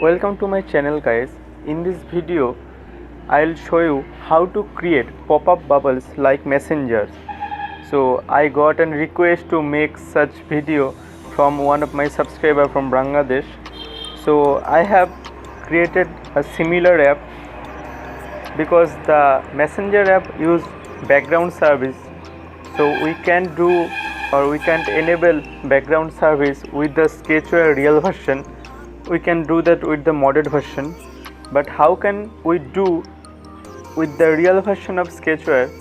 Welcome to my channel guys. In this video I'll show you how to create pop-up bubbles like Massenger. So I got a request to make such video from one of my subscriber from Bangladesh. So I have created a similar app because the Massenger app use background service. So we can do or we can enable background service with the Sketchware real version. We can do that with the modded version, but how can we do with the real version of Sketchware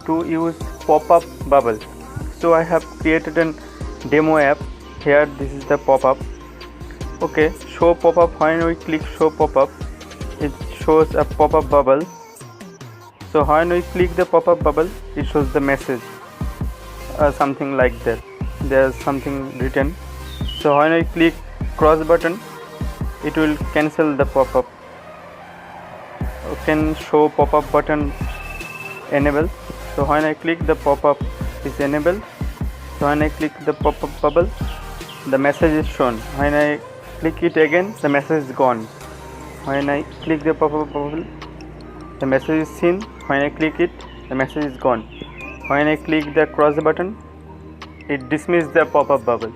to use pop-up bubble? So I have created a demo app. Here this is the pop-up. Okay, show pop-up. When we click show pop-up, it shows a pop-up bubble. So when we click the pop-up bubble, it shows the message, something like that. There's something written. So when I click cross button, it will cancel the pop-up. You can show pop-up button enable. So when I click the pop-up is enabled. So when I click the pop-up bubble, the message is shown. When I click it again, the message is gone. When I click the pop-up bubble, the message is seen. When I click it, the message is gone. When I click the cross button, it dismisses the pop-up bubble.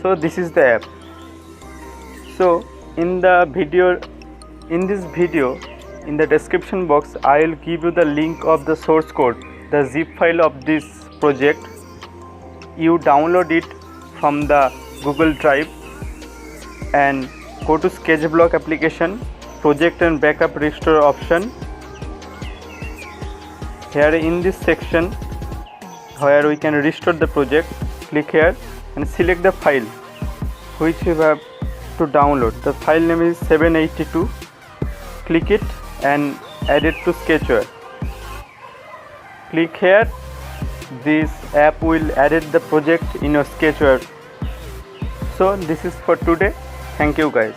So this is the app. So in this video, in the description box, I will give you the link of the source code, the zip file of this project. You download it from the Google Drive and go to Sketchblock application, project and backup restore option. Here in this section where we can restore the project, click here and select the file which you have to download. The file name is 782. Click it and add it to Sketchware. Click here. This app will edit the project in your Sketchware. So this is for today. Thank you guys.